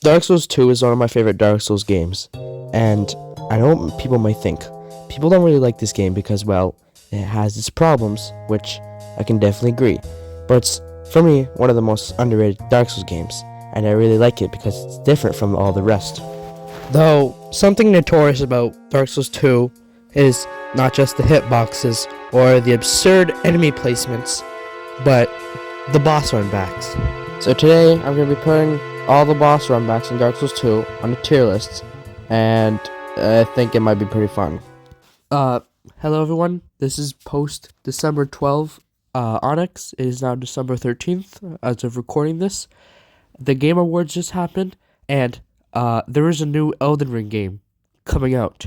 Dark Souls 2 is one of my favorite Dark Souls games, and I know what people might think. People don't really like this game because, well, it has its problems, which I can definitely agree. But it's, for me, one of the most underrated Dark Souls games, and I really like it because it's different from all the rest. Though, something notorious about Dark Souls 2 is not just the hitboxes or the absurd enemy placements, but the boss runbacks. So today, I'm going to be putting all the boss runbacks in Dark Souls 2 on a tier list, and I think it might be pretty fun. Hello everyone, this is post December 12th, Onyx. It is now December 13th as of recording this. The Game Awards just happened, and there is a new Elden Ring game coming out,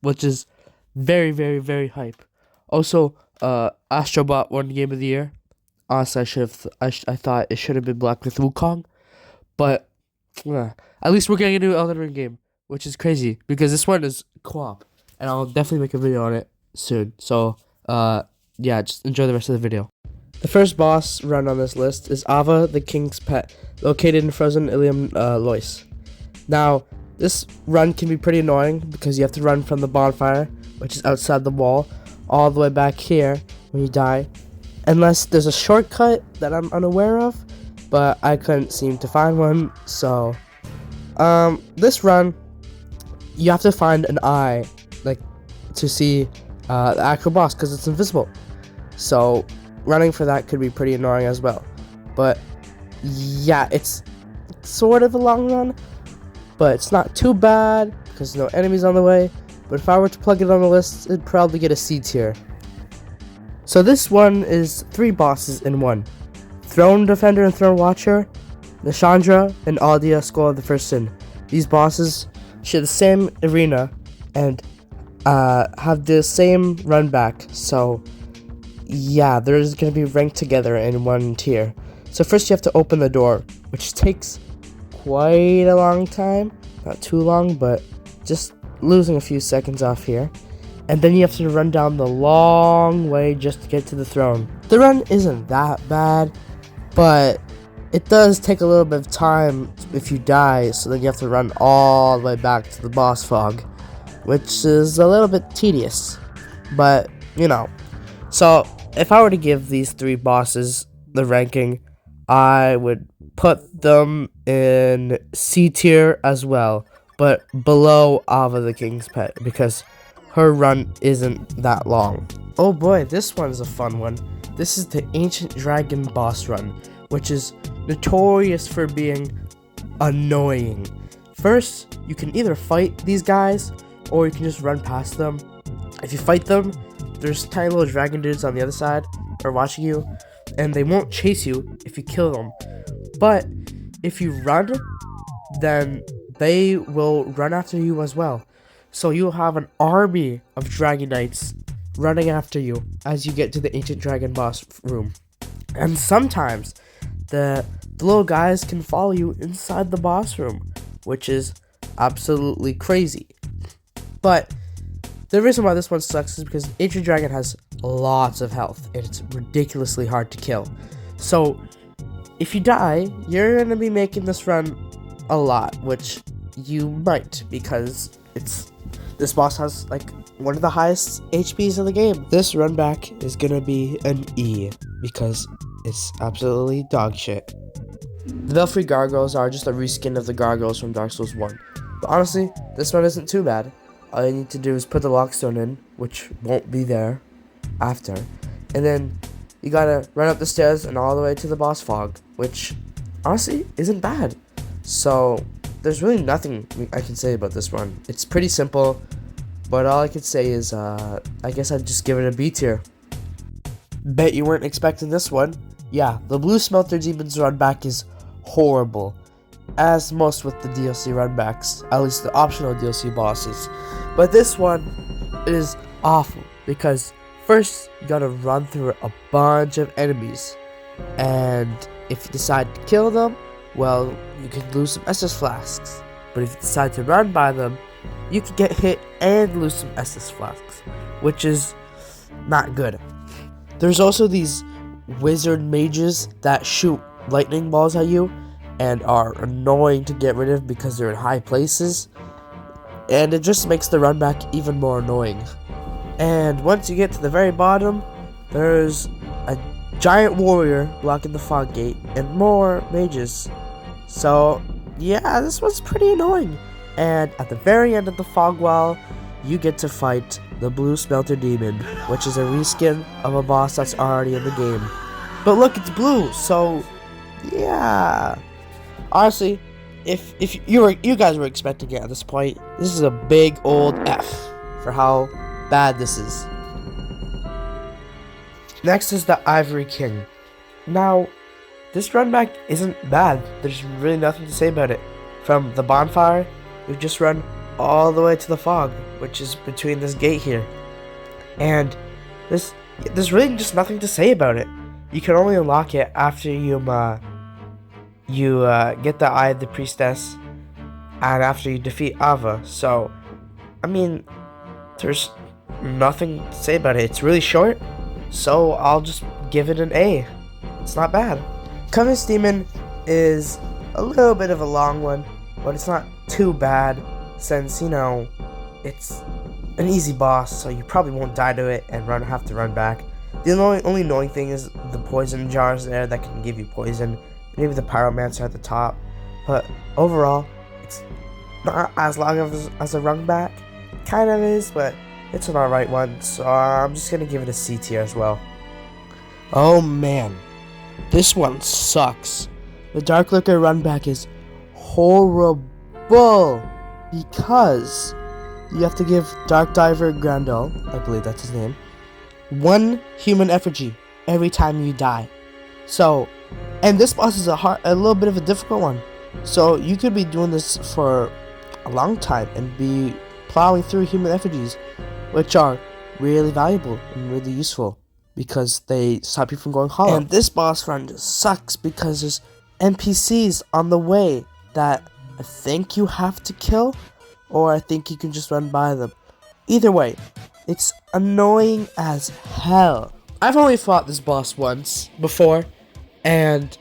which is very, very, very hype. Also, Astrobot won Game of the Year. Honestly, I thought it should have been Black Myth Wukong, but at least we're getting a new Elden Ring game, which is crazy because this one is co-op, and I'll definitely make a video on it soon. So, yeah, just enjoy the rest of the video. The first boss run on this list is Ava, the King's Pet, located in Frozen Ilium Lois. Now, this run can be pretty annoying because you have to run from the bonfire, which is outside the wall, all the way back here when you die. Unless there's a shortcut that I'm unaware of, but I couldn't seem to find one. So, this run, you have to find an eye, like, to see the actual boss, because it's invisible. So, running for that could be pretty annoying as well. But, yeah, it's sort of a long run, but it's not too bad, because no enemies on the way. But if I were to plug it on the list, it'd probably get a C tier. So this one is 3 bosses in one. Throne Defender and Throne Watcher, Nishandra, and Aldia, Skull of the First Sin. These bosses share the same arena and have the same run back. So yeah, they're going to be ranked together in one tier. So first you have to open the door, which takes quite a long time. Not too long, but just losing a few seconds off here. And then you have to run down the long way just to get to the throne. The run isn't that bad, but it does take a little bit of time if you die, so then you have to run all the way back to the boss fog, which is a little bit tedious, but, you know. So, if I were to give these 3 bosses the ranking, I would put them in C tier as well, but below Ava the King's Pet, because her run isn't that long. Oh boy, this one's a fun one. This is the Ancient Dragon boss run, which is notorious for being annoying. First, you can either fight these guys, or you can just run past them. If you fight them, there's tiny little dragon dudes on the other side are watching you, and they won't chase you if you kill them. But if you run, then they will run after you as well. So you'll have an army of Dragon Knights running after you as you get to the Ancient Dragon boss room. And sometimes the little guys can follow you inside the boss room, which is absolutely crazy. But the reason why this one sucks is because Ancient Dragon has lots of health and it's ridiculously hard to kill. So if you die, you're going to be making this run a lot, which you might, because this boss has like one of the highest HPs in the game. This run back is gonna be an E because it's absolutely dog shit. The Belfry Gargoyles are just a reskin of the gargoyles from Dark Souls 1. But honestly, this one isn't too bad. All you need to do is put the lockstone in, which won't be there after. And then you gotta run up the stairs and all the way to the boss fog, which honestly isn't bad. So there's really nothing I can say about this one. It's pretty simple, but all I could say is, I guess I'd just give it a B tier. Bet you weren't expecting this one. Yeah, the Blue Smelter Demon's run back is horrible, as most with the DLC run backs, at least the optional DLC bosses. But this one is awful, because first you gotta run through a bunch of enemies, and if you decide to kill them, well, you can lose some Estus flasks. But if you decide to run by them, you can get hit and lose some Estus flasks, which is not good. There's also these wizard mages that shoot lightning balls at you, and are annoying to get rid of because they're in high places, and it just makes the run back even more annoying. And once you get to the very bottom, there's a giant warrior blocking the fog gate and more mages. So yeah, this was pretty annoying. And at the very end of the fog wall, you get to fight the blue smelter demon, which is a reskin of a boss that's already in the game. But look, it's blue, so yeah. Honestly, if you guys were expecting it at this point, this is a big old F for how bad this is. Next is the Ivory King. Now, this run back isn't bad. There's really nothing to say about it. From the bonfire, we've just run all the way to the fog, which is between this gate here. And there's really just nothing to say about it. You can only unlock it after you get the Eye of the Priestess and after you defeat Ava. So, I mean, there's nothing to say about it. It's really short, so I'll just give it an A. It's not bad. Covetous Demon is a little bit of a long one, but it's not too bad since, you know, it's an easy boss, so you probably won't die to it and have to run back. The only annoying thing is the poison jars there that can give you poison. Maybe the Pyromancer at the top. But overall, it's not as long as a run back. Kind of is, but it's an alright one. So I'm just going to give it a C tier as well. Oh man, this one sucks. The Dark Lurker run back is horrible because you have to give Dark Diver Grandel, I believe that's his name, 1 human effigy every time you die. So, and this boss is a little bit of a difficult one. So you could be doing this for a long time and be plowing through human effigies, which are really valuable and really useful because they stop you from going hollow. And this boss run just sucks because there's NPCs on the way that I think you have to kill, or I think you can just run by them. Either way, it's annoying as hell. I've only fought this boss once before, and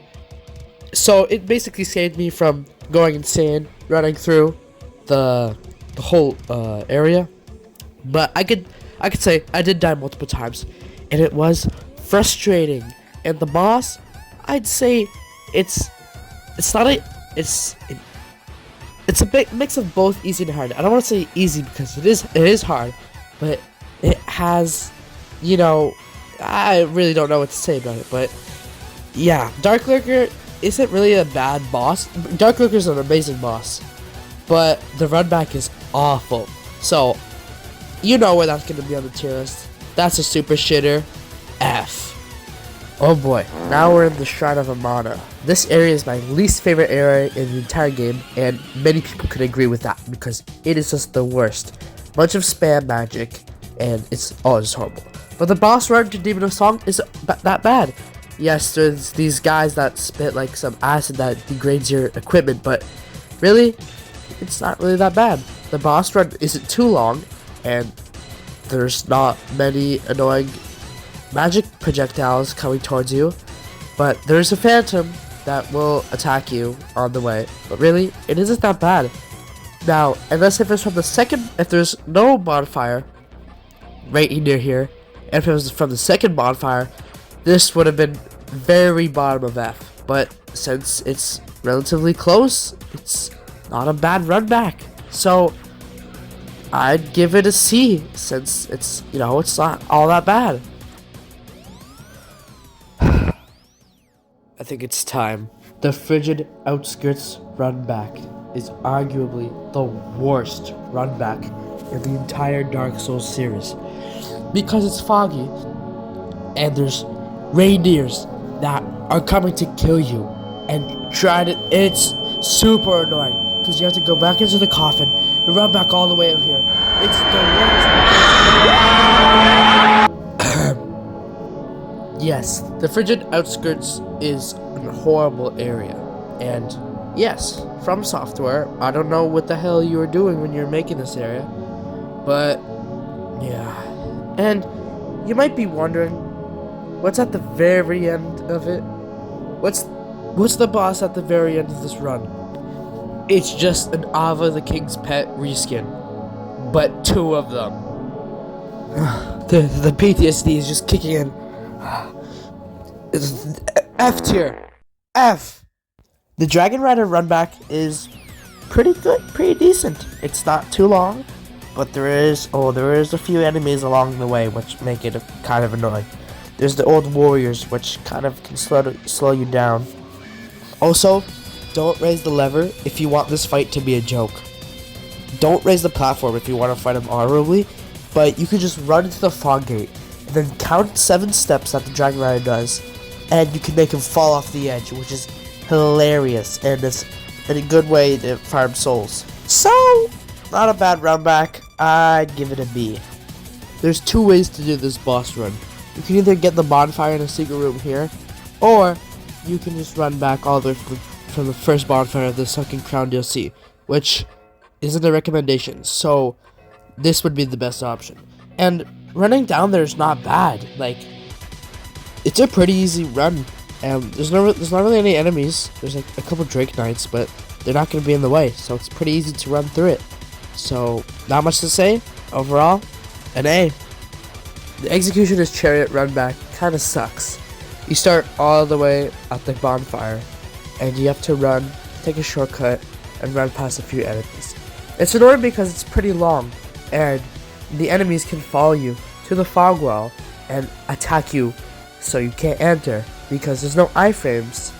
so it basically saved me from going insane, running through the whole area. But I could say I did die multiple times, and it was frustrating. And the boss, I'd say it's a big mix of both easy and hard. I don't want to say easy because it is hard, but it has, you know, I really don't know what to say about it. But yeah, Dark Lurker isn't really a bad boss. Dark Lurker is an amazing boss, but the run back is awful. So you know where that's gonna be on the tier list. That's a super shitter, F. Oh boy, now we're in the Shrine of Amana. This area is my least favorite area in the entire game, and many people could agree with that because it is just the worst. Bunch of spam magic, and it's all just horrible. But the boss run to Demon of Song isn't that bad. Yes, there's these guys that spit like some acid that degrades your equipment, but really, it's not really that bad. The boss run isn't too long, and there's not many annoying magic projectiles coming towards you, but there's a phantom that will attack you on the way. But really, it isn't that bad. Now, unless if there's no bonfire right near here, and if it was from the second bonfire, this would have been very bottom of F. But since it's relatively close, it's not a bad run back. So I'd give it a C since it's, you know, it's not all that bad. I think it's time. The Frigid Outskirts run back is arguably the worst run back in the entire Dark Souls series because it's foggy and there's reindeers that are coming to kill you and it's super annoying because you have to go back into the coffin and run back all the way up here. It's the worst. Yes, the Frigid Outskirts is a horrible area, and yes, From Software, I don't know what the hell you were doing when you were making this area, but yeah. And you might be wondering, what's at the very end of it? What's What's the boss at the very end of this run? It's just an Ava the King's Pet reskin, but 2 of them. The PTSD is just kicking in. It's F tier. F. The Dragon Rider runback is pretty good, pretty decent. It's not too long, but there is a few enemies along the way which make it kind of annoying. There's the old warriors, which kind of can slow you down. Also, don't raise the lever if you want this fight to be a joke. Don't raise the platform if you want to fight him honorably, but you can just run into the fog gate, and then count 7 steps that the Dragon Rider does, and you can make him fall off the edge, which is hilarious, and it's a good way to farm souls. So, not a bad run back. I'd give it a B. There's 2 ways to do this boss run. You can either get the bonfire in a secret room here, or you can just run back all the way from the first bonfire of the Sunken Crown DLC, which isn't a recommendation, so this would be the best option. And running down there is not bad. Like, it's a pretty easy run, and there's not really any enemies. There's like a couple Drake Knights, but they're not going to be in the way, so it's pretty easy to run through it. So, not much to say. Overall, an A. The Executioner's Chariot run back kind of sucks. You start all the way at the bonfire, and you have to run, take a shortcut, and run past a few enemies. It's annoying because it's pretty long, and the enemies can follow you to the fog wall and attack you, so you can't enter because there's no iframes.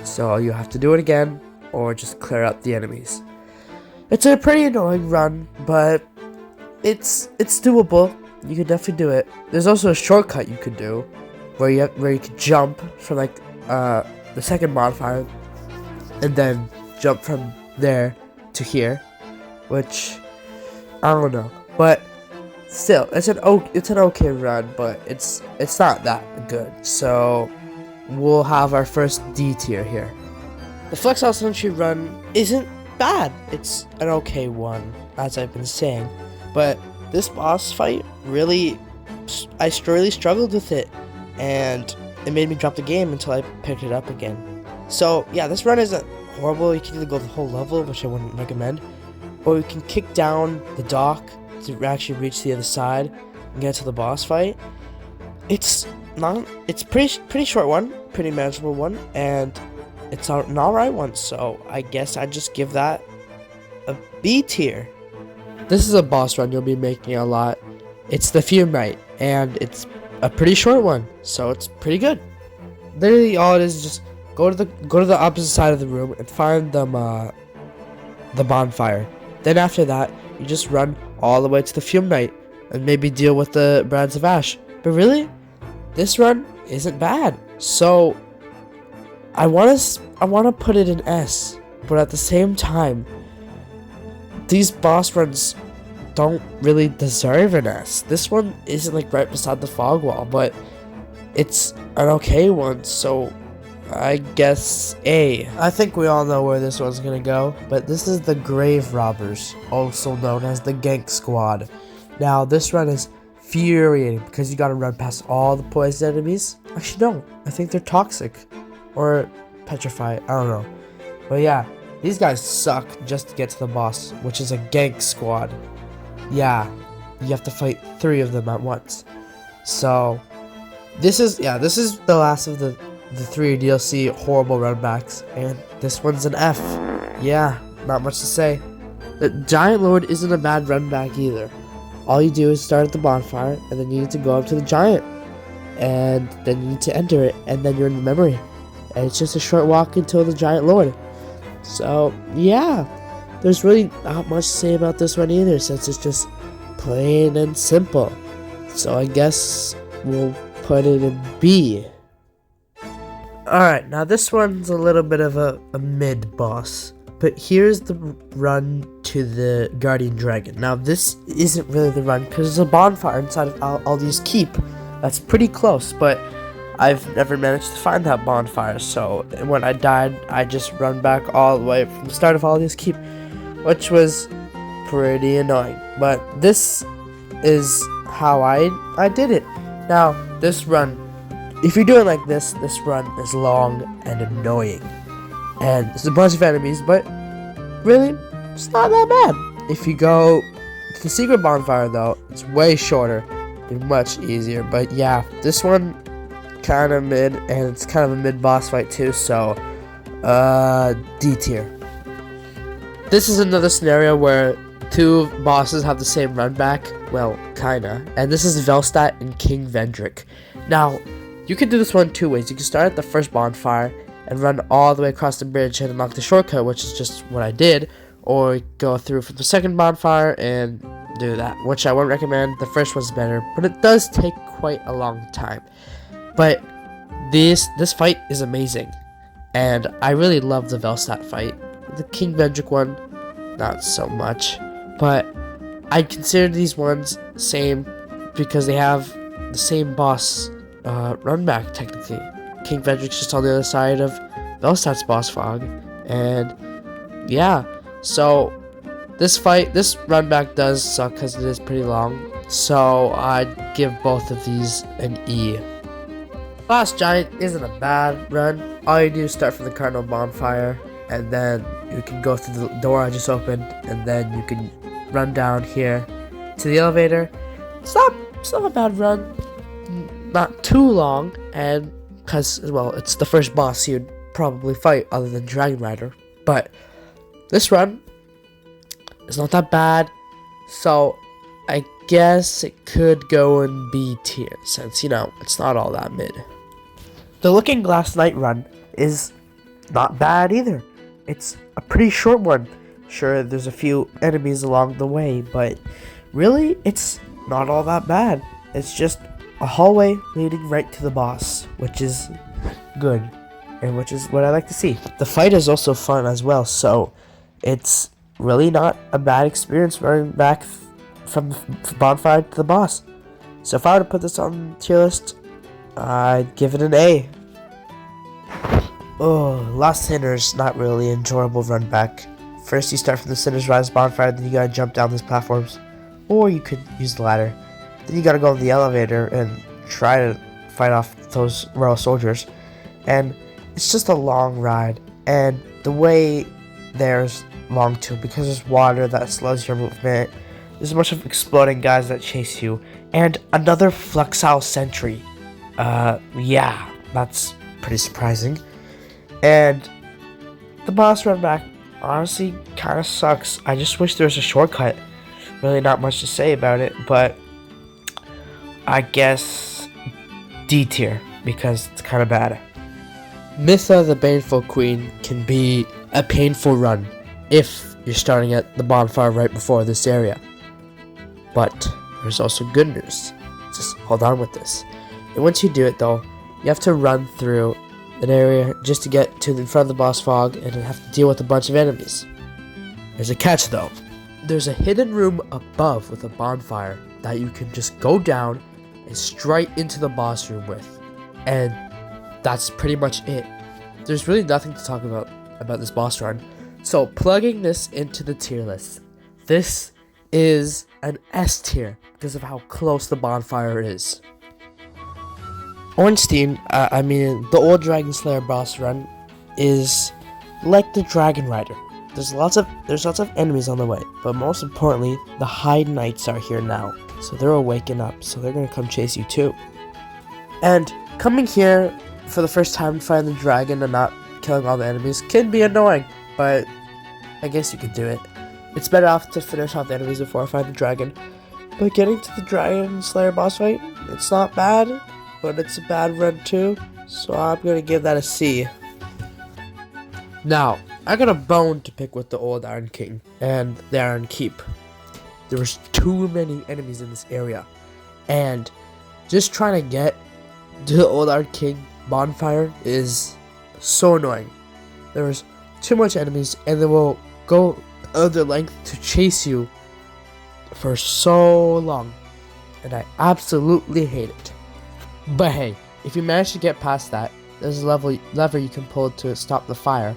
So you have to do it again, or just clear out the enemies. It's a pretty annoying run, but it's doable. You could definitely do it. There's also a shortcut you could do, where you could jump from like the second bonfire, and then jump from there to here, which I don't know, but still, it's an okay run, but it's not that good. So we'll have our first D tier here. The Flex House Century run isn't bad. It's an okay one, as I've been saying, but this boss fight really, I really struggled with it, and it made me drop the game until I picked it up again. So yeah, this run isn't horrible. You can either go the whole level, which I wouldn't recommend, or you can kick down the dock to actually reach the other side and get to the boss fight. It's pretty short one, pretty manageable one, and it's an alright one, so I guess I'd just give that a B tier. This is a boss run you'll be making a lot. It's the Fume Knight, and it's a pretty short one, so it's pretty good. Literally all it is just go to the opposite side of the room and find the bonfire. Then after that, you just run all the way to the Fume Knight and maybe deal with the Brands of Ash. But really, this run isn't bad. So I wanna put it in S, but at the same time, these boss runs don't really deserve an S. This one isn't like right beside the fog wall, but it's an okay one, so I guess A. I think we all know where this one's gonna go, but this is the Grave Robbers, also known as the Gank Squad. Now, this run is infuriating because you gotta run past all the poison enemies. Actually, no, I think they're toxic or petrify, I don't know. But yeah, these guys suck just to get to the boss, which is a Gank Squad. Yeah, you have to fight 3 of them at once. So, this is the last of the 3 DLC horrible runbacks, and this one's an F. Yeah, not much to say. The Giant Lord isn't a bad runback either. All you do is start at the bonfire, and then you need to go up to the giant, and then you need to enter it, and then you're in the memory. And it's just a short walk until the Giant Lord. So, yeah, there's really not much to say about this one either, since it's just plain and simple. So I guess we'll put it in B. Alright, now this one's a little bit of a mid-boss, but here's the run to the Guardian Dragon. Now this isn't really the run, because there's a bonfire inside of Aldi's Keep. That's pretty close, but I've never managed to find that bonfire, so when I died, I just run back all the way from the start of Aldi's Keep, which was pretty annoying. But this is how I did it. Now, this run if you're doing like this run is long and annoying. And there's a bunch of enemies, but really, it's not that bad. If you go to the secret bonfire though, it's way shorter and much easier. But yeah, this one kind of mid, and it's kind of a mid boss fight too, so D tier. This is another scenario where two bosses have the same run back, well, kinda, and this is Velstadt and King Vendrick. Now, you can do this one two ways. You can start at the first bonfire and run all the way across the bridge and unlock the shortcut, which is just what I did, or go through from the second bonfire and do that, which I won't recommend. The first one's better, but it does take quite a long time. But this fight is amazing, and I really love the Velstadt fight. The King Vendrick one, not so much, but I consider these ones same because they have the same boss run back technically. King Vendrick's just on the other side of Velstadt's boss fog, and yeah, so this run back does suck because it is pretty long, so I'd give both of these an E. Last Giant isn't a bad run. All you do is start from the Cardinal Bonfire, and then you can go through the door I just opened, and then you can run down here to the elevator. It's not a bad run, not too long, and because, well, it's the first boss you'd probably fight other than Dragon Rider, but this run is not that bad, so I guess it could go in B tier, since, you know, it's not all that mid. The Looking Glass Night run is not bad either. It's a pretty short one. Sure, there's a few enemies along the way, but really, it's not all that bad. It's just a hallway leading right to the boss, which is good, and which is what I like to see. The fight is also fun as well, so it's really not a bad experience running back from the bonfire to the boss. So if I were to put this on the tier list, I'd give it an A. Oh, Lost Sinners, not really enjoyable run back. First you start from the Sinner's Rise bonfire, then you gotta jump down these platforms, or you could use the ladder. Then you gotta go in the elevator and try to fight off those royal soldiers, and it's just a long ride, and the way there's long too, because there's water that slows your movement. There's a bunch of exploding guys that chase you, and another Fluxile Sentry. Yeah, that's pretty surprising. And the boss run back honestly kind of sucks. I just wish there was a shortcut. Really not much to say about it, but I guess D tier because it's kind of bad. Mytha the Baneful Queen can be a painful run if you're starting at the bonfire right before this area. But there's also good news. Just hold on with this. And once you do it though, you have to run through an area just to get to in front of the boss fog and have to deal with a bunch of enemies. There's a catch though. There's a hidden room above with a bonfire that you can just go down and straight into the boss room with. And that's pretty much it. There's really nothing to talk about this boss run. So plugging this into the tier list, this is an S tier because of how close the bonfire is. Ornstein, the old Dragon Slayer boss run is like the Dragon Rider. There's lots of enemies on the way, but most importantly, the High Knights are here now. So they're waking up, so they're gonna come chase you too. And coming here for the first time fighting the dragon and not killing all the enemies can be annoying, but I guess you could do it. It's better off to finish off the enemies before I find the dragon. But getting to the Dragon Slayer boss fight, it's not bad, but it's a bad run too, so I'm gonna give that a C. Now, I got a bone to pick with the old Iron King and the Iron Keep. There was too many enemies in this area, and just trying to get to the old Iron King bonfire is so annoying. There was too much enemies, and they will go other length to chase you for so long, and I absolutely hate it. But hey, if you manage to get past that, there's a lever you can pull to stop the fire,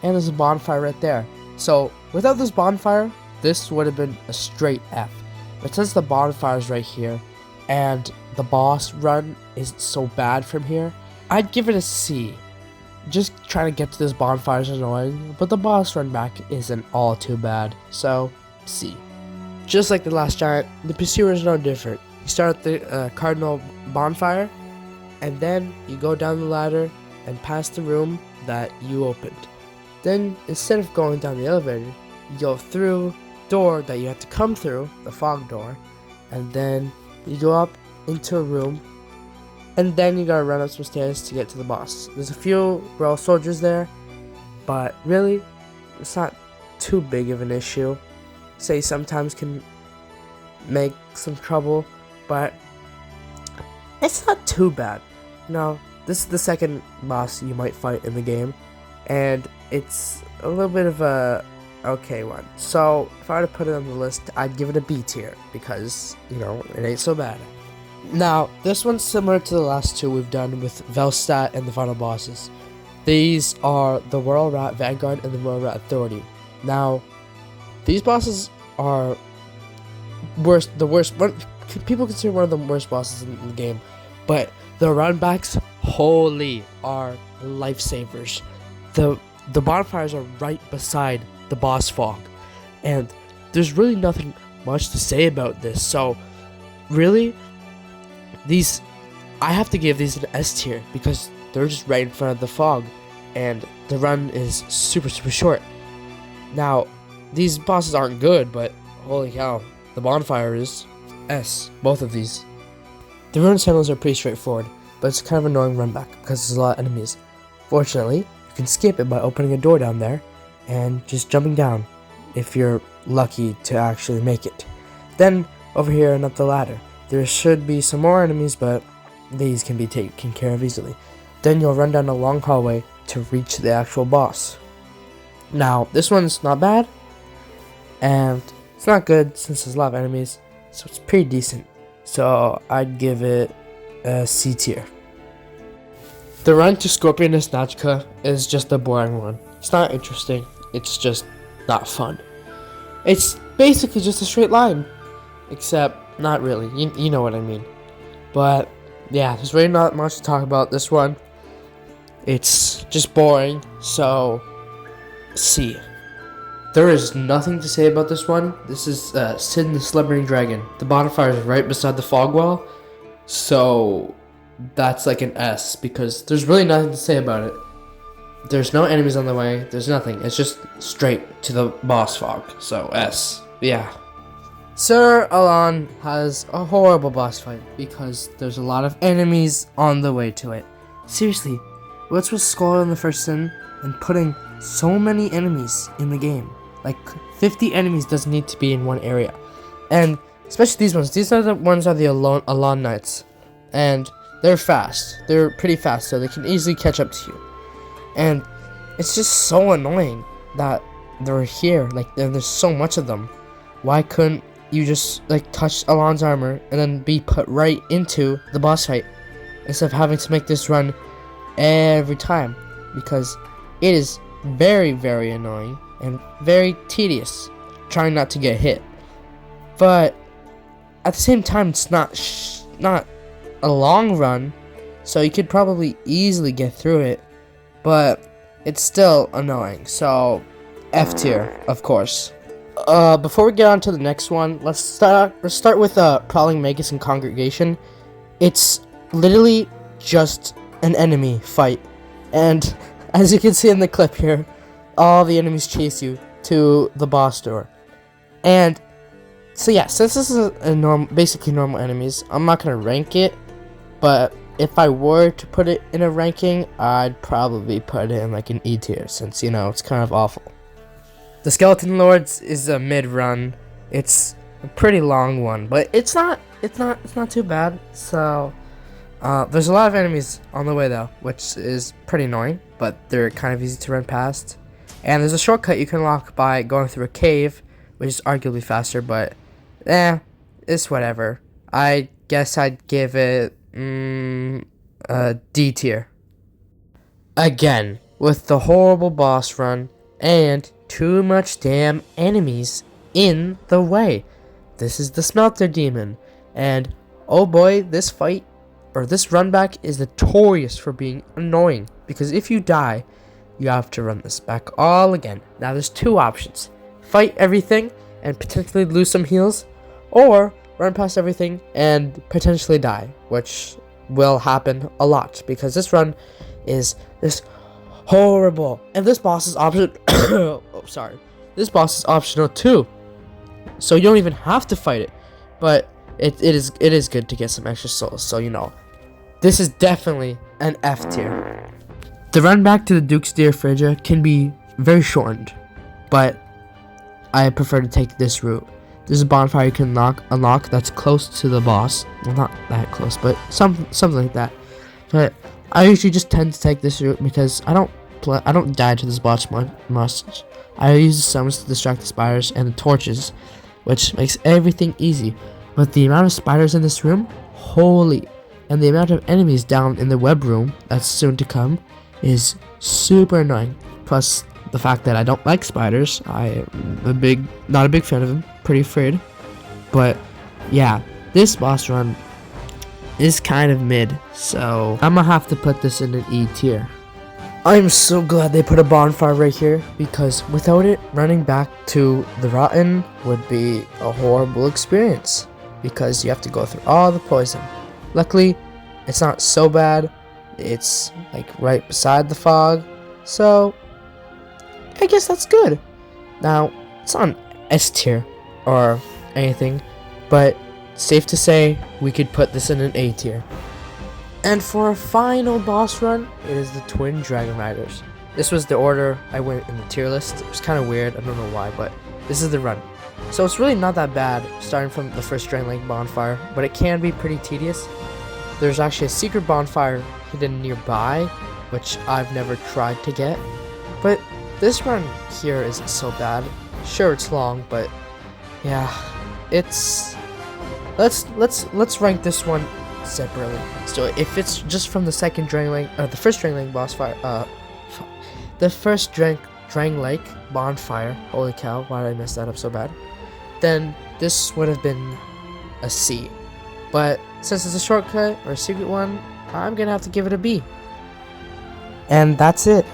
and there's a bonfire right there. So without this bonfire, this would have been a straight F. But since the bonfire is right here, and the boss run is so bad from here, I'd give it a C. Just trying to get to this bonfire is annoying, but the boss run back isn't all too bad, so C. Just like the last giant, the pursuer is no different. You start at the cardinal bonfire, and then you go down the ladder and past the room that you opened. Then, instead of going down the elevator, you go through the door that you have to come through, the fog door, and then you go up into a room, and then you gotta run up some stairs to get to the boss. There's a few royal soldiers there, but really, it's not too big of an issue. Say sometimes can make some trouble, but it's not too bad. No, this is the second boss you might fight in the game, and it's a little bit of a okay one. So if I were to put it on the list, I'd give it a B tier because, you know, it ain't so bad. Now, this one's similar to the last two we've done with Velstadt and the final bosses. These are the Royal Rat Vanguard and the Royal Rat Authority. Now, these bosses are people consider one of the worst bosses in the game, but the runbacks, holy, are lifesavers. The bonfires are right beside the boss fog, and there's really nothing much to say about this. So, really, I have to give these an S tier because they're just right in front of the fog, and the run is super short. Now, these bosses aren't good, but holy cow, the bonfire is S, both of these. The ruin tunnels are pretty straightforward, but it's kind of annoying run back because there's a lot of enemies. Fortunately, you can skip it by opening a door down there and just jumping down if you're lucky to actually make it. Then, over here and up the ladder, there should be some more enemies, but these can be taken care of easily. Then you'll run down a long hallway to reach the actual boss. Now, this one's not bad, and it's not good since there's a lot of enemies, so it's pretty decent. So I'd give it a C tier. The run to Scorpion and Snatchka is just a boring one. It's not interesting, it's just not fun. It's basically just a straight line, except not really, you know what I mean. But yeah, there's really not much to talk about this one. It's just boring, so C. There is nothing to say about this one. This is Sid and the Slumbering Dragon. The bonfire is right beside the fog wall, so that's like an S because there's really nothing to say about it. There's no enemies on the way, there's nothing. It's just straight to the boss fog, so S. Yeah. Sir Alan has a horrible boss fight because there's a lot of enemies on the way to it. Seriously, what's with Skull in the first sin and putting so many enemies in the game? Like 50 enemies doesn't need to be in one area. And especially these ones. These are the ones are the Alon Knights. And they're fast. They're pretty fast, so they can easily catch up to you. And it's just so annoying that they're here. Like, there's so much of them. Why couldn't you just, like, touch Alon's armor and then be put right into the boss fight instead of having to make this run every time? Because it is very, very annoying and very tedious trying not to get hit. But at the same time, it's not a long run, so you could probably easily get through it, but it's still annoying. So F tier, of course. Before we get on to the next one, let's start with Prowling Magus and Congregation. It's literally just an enemy fight, and as you can see in the clip here, all the enemies chase you to the boss door. And so yeah, since this is basically normal enemies, I'm not gonna rank it, but if I were to put it in a ranking, I'd probably put it in like an E tier, since, you know, it's kind of awful. The Skeleton Lords is a mid-run. It's a pretty long one, but it's not too bad. So there's a lot of enemies on the way though, which is pretty annoying, but they're kind of easy to run past. And there's a shortcut you can unlock by going through a cave, which is arguably faster, but it's whatever. I guess I'd give it a D tier. Again, with the horrible boss run and too much damn enemies in the way. This is the Smelter Demon, and Oh boy, this fight, or this run back, is notorious for being annoying, because if you die, you have to run this back all again. Now there's two options: fight everything and potentially lose some heals, or run past everything and potentially die, which will happen a lot because this run is this horrible. And this boss is this boss is optional too, so you don't even have to fight it, but it is good to get some extra souls. So this is definitely an F tier. The run back to the Duke's Deer Frigid can be very shortened, but I prefer to take this route. There's a bonfire you can unlock that's close to the boss. Well, not that close, but something like that. But I usually just tend to take this route because I don't die to this boss much. I use the summons to distract the spiders and the torches, which makes everything easy. But the amount of spiders in this room, holy, and the amount of enemies down in the web room that's soon to come is super annoying. Plus the fact that I don't like spiders. I'm not a big fan of them. Pretty afraid. But yeah, this boss run is kind of mid, so I'm gonna have to put this in an E tier. I'm so glad they put a bonfire right here, because without it, running back to the Rotten would be a horrible experience, because you have to go through all the poison. Luckily, it's not so bad. It's like right beside the fog, so I guess that's good. Now, it's not an S tier or anything, but safe to say we could put this in an A tier. And for a final boss run, it is the Twin Dragon Riders. This was the order I went in the tier list. It was kind of weird, I don't know why, but this is the run. So it's really not that bad starting from the first Dragon Lake bonfire, but it can be pretty tedious. There's actually a secret bonfire hidden nearby, which I've never tried to get. But this run here isn't so bad. Sure, it's long, but yeah, it's let's rank this one separately. So if it's just from the second Dragon Lake, the first Dragon Lake boss fire, the first Dragon Lake bonfire. Holy cow! Why did I mess that up so bad? Then this would have been a C. But since it's a shortcut or a secret one, I'm gonna have to give it a B. And that's it.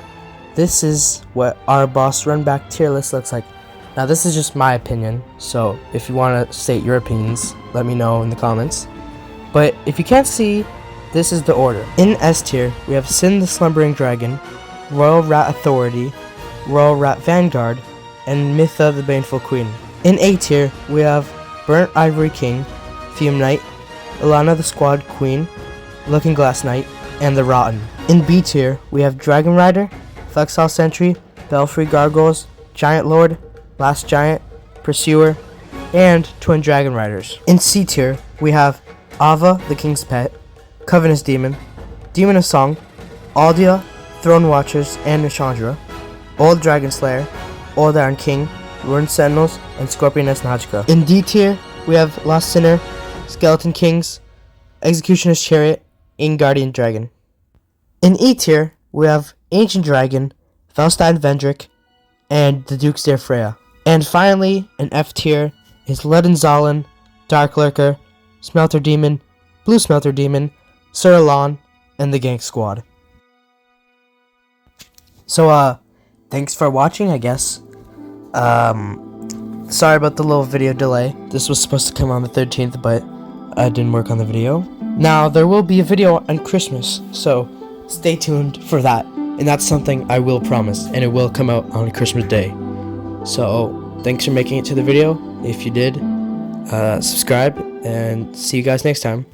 This is what our boss run back tier list looks like. Now this is just my opinion, so if you want to state your opinions, let me know in the comments. But if you can't see, this is the order. In S tier, we have Sin the Slumbering Dragon, Royal Rat Authority, Royal Rat Vanguard, and Mytha the Baneful Queen. In A tier, we have Burnt Ivory King, Fume Knight, Ilana the Squad Queen, Looking Glass Knight, and the Rotten. In B tier, we have Dragon Rider, Flexile Sentry, Belfry Gargoyles, Giant Lord, Last Giant, Pursuer, and Twin Dragon Riders. In C tier, we have Ava the King's Pet, Covenant's Demon, Demon of Song, Aldia, Throne Watchers, and Nishandra, Old Dragon Slayer, Old Iron King, Ruined Sentinels, and Scorpioness Magica. In D tier, we have Lost Sinner, Skeleton Kings, Executioner's Chariot, and Guardian Dragon. In E tier, we have Ancient Dragon, Felstein Vendrick, and the Duke's Deer Freya. And finally, in F tier is Ledenzalen, Dark Lurker, Smelter Demon, Blue Smelter Demon, Sir Alon, and the Gank Squad. So, thanks for watching, I guess. Sorry about the little video delay. This was supposed to come on the 13th, but I didn't work on the video. Now, there will be a video on Christmas, so stay tuned for that. And that's something I will promise, and it will come out on Christmas Day. So, thanks for making it to the video. If you did, subscribe, and see you guys next time.